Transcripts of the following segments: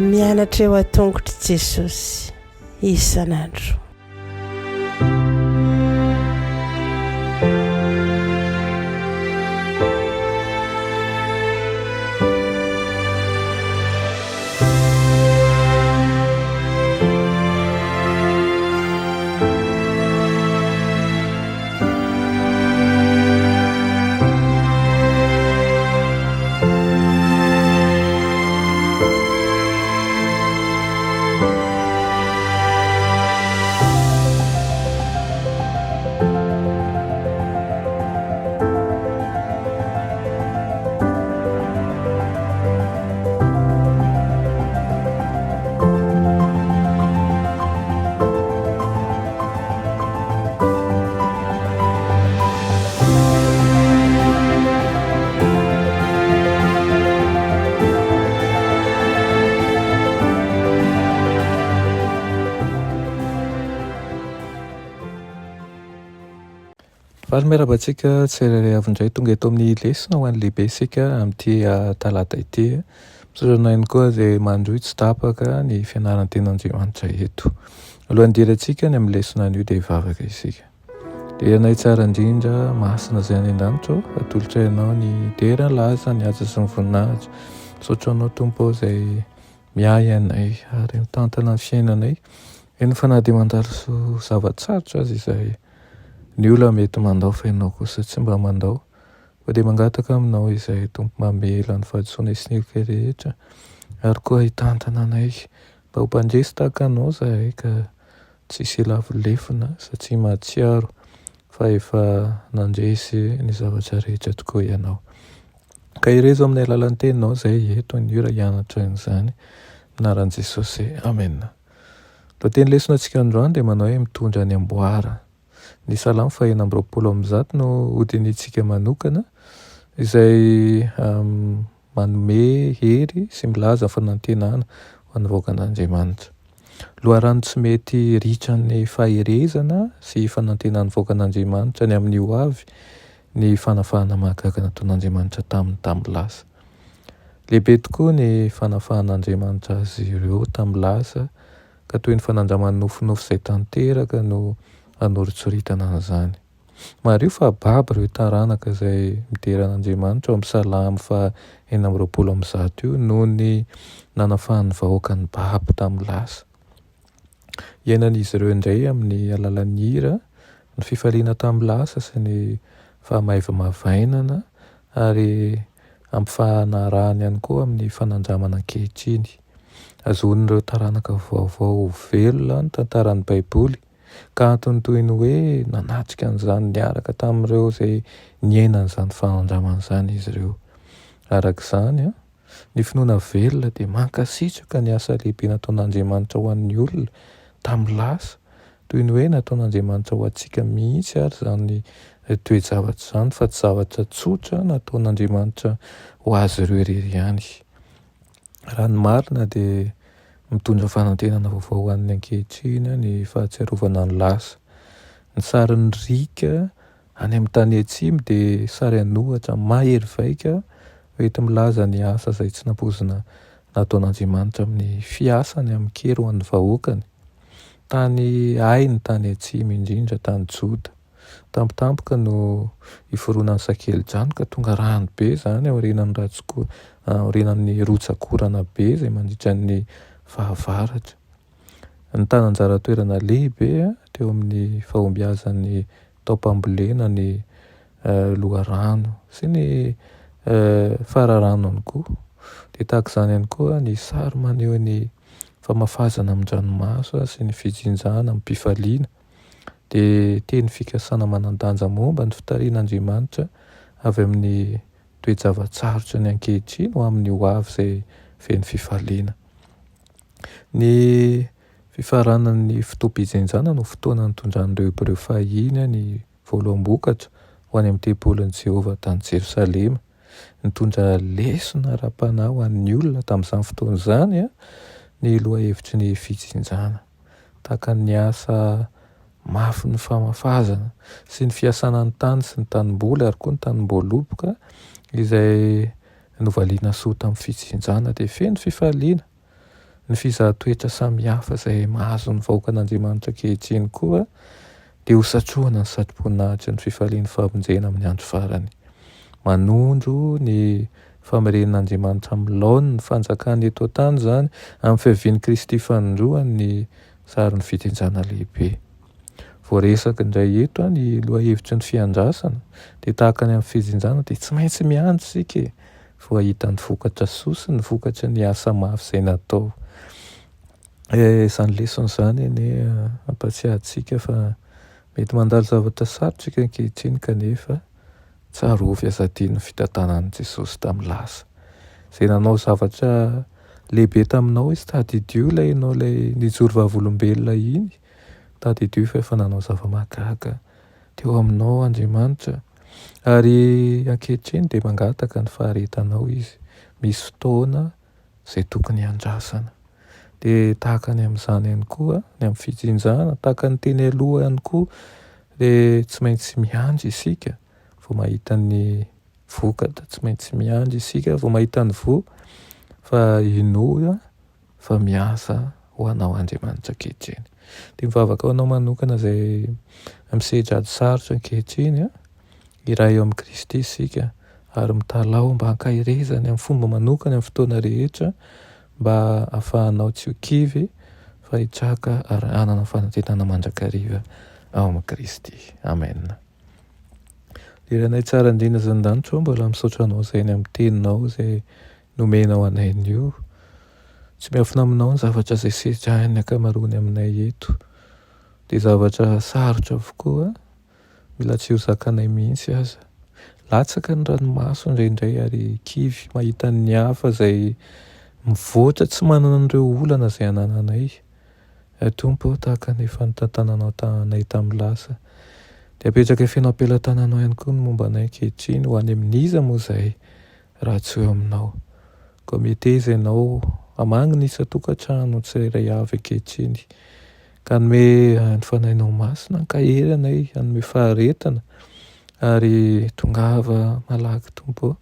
Mianatra eo a-tongotry Jesosy isan'andro. Valy miarabantsika tsirairay avy indray tonga eto amin'ny lesona ho an'ny lehibe isika amin'ity talata ity. Misaorana ihany koa izay mandroy tsy tapaka ny fianarana tenin'Andriamanitra eto. Alohan'ny dirantsika ny amin'ny lesona an'io dia hivavaka isika. Dia anay tsara indrindra masina izay any an-danitra atolotra ianao ny dera laza ny asa sy ny voninahitra. Misaotra anao Tompo izay miay anay ary mitantana ny fiainanay. Eny fa na dia mandalo zavatsarotra azy izay ny olona mety mandao fa ianao kosa tsy mba mandao. Fa dia mangataka aminao izay Tompo mamela ny fahadisoana isika rehetra ary koa hitantana anay mba ho mpandresy tahaka anao izahay ka tsisy lavolefona satria mahatsiaro fa efa nandresy ny zavatra rehetra tokoa ianao. Ka irezo amin'ny alalan'ny teninao izay eto ny ora hianatra izany anaran'i Jesosy. Amen. Lohateny lesona antsika androany dia manao hoe mitondra ny amboara. Ny salamo 120 no hodinitsika manokana izay manome hery sy milaza fanantenana ho an'ny vaokan'Andriamanitra. Loharano tsy mety ritran'ny faherezana sy fanantenana vaokan'Andriamanitra ny amin'ny ho avy ny fanafahana mahagaga nataon'Andriamanitra tamin'ny lasa. Lehibe tokoa ny fanafahan'Andriamanitra azy ireo tamin'ny lasa ka toy ny fanandraman'ny nofinofy izay tanteraka no anoritsoritana an'izany. Maro io fa baba ireo taranaka izay mideran'Andriamanitra ao amin'ny salamo 120 io noho ny nanafahan'ny vahoaka ny baba tamin'ny lasa. Iainan'izy ireo indray amin'ny alalan'ny hira, ny fifaliana tamin'ny lasa sy ny fahamaivamavainana ary ampifanarahany ihany koa amin'ny fanandramana ankehitriny. Azonin'ireo taranaka vaovao velona ny tantaran'ny Baiboly ka antony toy ny hoe nanatrika an'izany niaraka tamin'ireo izay niaina an'izany fanandramana izany izy ireo. Arak'izany ny finoana velona dia mankasitraka ny asa lehibe nataon'Andriamanitra ho an'ny olona tamin'ny lasa toy ny hoe nataon'Andriamanitra ho antsika mihitsy ary izany toe-javatra izany fa tsy zavatra tsotra nataon'Andriamanitra ho azy ireo irery ihany. Raha ny marina dia mitondra fanantenana vaovao ho an'ny ankehitriny ny fahatsiarovana ny lasa. Ny sarin'ny rika any amin'ny tany atsimo dia sary anohatra mahery vaika hoety milaza ny asa izay tsy nampozina nataon'Andriamanitra amin'ny fiasany amin'ny kero ho an'ny vahoakany. Tany ay ny tany atsimo indrindra tany Joda. Tampotampoka no iforoanan'ny sakely-drano ka tonga rano be izany aorinan'ny rotsakorana be izay mandritra ny fahavaratra. Ny tanan-jara toerana lehibe teo amin'ny fahombiazan'ny taopambolena ny loharano sy ny fararano ihany koa. Dia tahaka izany ihany koa ny sary maneho ny famafazana amin'ny ranomaso sy ny fijinjana amin'ny mpifaliana. Dia teny fikasana manan-danja momba ny fitarian'Andriamanitra avy amin'ny toe-javatsarotra ny ankehitriny ho amin'ny ho avy izay feno fifaliana. Ny fifaranan'ny fotoam-pijenjana no fotoana nitondran'ireo ireo fahiny ny voaloam-bokatra ho any amin'ny tempolin'i Jehovah tany Jerosalema. Nitondra lesona ra-panahy ho an'ny olona tamin'izany fotoana izany ny loha hevitry ny fijenjana. Tahaka ny asa mafy ny famafazana sy ny fiasana ny tany sy ny tanimboly ary koa ny tanimboaloboka izay novaliana soa tamin'ny fitsinjana dia feno fifaliana. Ny fizahan-toetra samihafa izay mahazo ny vahoakan'Andriamanitra ankehitriny koa dia hosatroana ny satroboninahitra ny fifalian'ny fahamonjena amin'ny andro farany. Manondro ny famiren'Andriamanitra amin'ny laona ny fanjakany eto an-tany izany amin'ny fiavian'i Kristy fanondroany ny saron'ny fitsinjana lehibe. Voaresaka indray eto ny lohahevitry ny fiandrasana dia tahaka ny amin'ny fitsinjana dia tsy maintsy miandry isika vao ahita ny vokatra soa sy ny vokatra ny asa mafy izay natao. Izany lesona izany eny ampatsiahantsika fa mety mandalo zavatra sarotra isika ankehitriny kanefa tsarovy azadiny ny fitantanan'i Jesosy tamin'ny lasa. Izay nanao zavatra lehibe taminao izy tadidio ilay ianao ilay nijoro vavolombelona iny, tadidio fa efa nanao zava-mahagaga teo aminao Andriamanitra. Ary ankehitriny dia mangataka ny faharetanao izy. Misy fotoana izay tokony handrasana. Dia tahaka ny amin'izany ihany koa ny amin'ny fitsinjana, tahaka ny teny aloha ihany koa dia tsy maintsy miandry isika vao mahita ny vokatra, tsy maintsy miandry isika vao mahita ny fa inoa fa miasa ho anao Andriamanitra ankehitriny. Dia mivavaka ho anao manokana izay misedra ady sarotra ankehitriny iray eo amin'ny Kristy isika ary mitalao mba hankahirezany amin'ny fomba manokana amin'ny fotoana rehetra mba ahafahanao tsy ho kivy fa hitraka ary hanana fanantenana mandrakariva ao amin'ny Kristy. Amen. Leranay tsara indrindra zany-danitra mbola misaotra anao izay ny amin'ny teninao izay nomenao anay io. Tsy miafina aminao ny zavatra izay sedrahan'ny ankamaroany aminay eto. Dia zavatra sarotra avokoa, mila tsy ho zakanay mihitsy aza. Latsaka ny ranomaso indraindray ary kivy mahita ny hafa izay mivoatra tsy manana an'ireo olana izay anananay. Tompo tahaka ny fanotantananao tanay tamin'ny lasa. Dia apetraka feno ampelantananao ihany koa ny momba anay ankehitriny ho any amin'iza moa izay raha tsy eo aminao. Koa mety izy ianao hamangy ny isa-tokantrano tsirairay avy ankehitriny. Ka hanome ny fanahinao masina, hankahery anay, hanome faharetana ary tongava malaky Tompo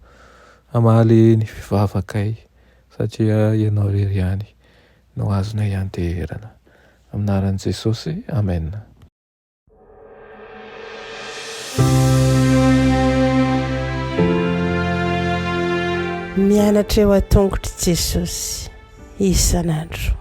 hamaly ny fivavakay satria ianao irery ihany no azonay anteherana. Amin'ny anaran'i Jesosy, amen. Mianatra eo an-tongotry Jesosy isan'andro.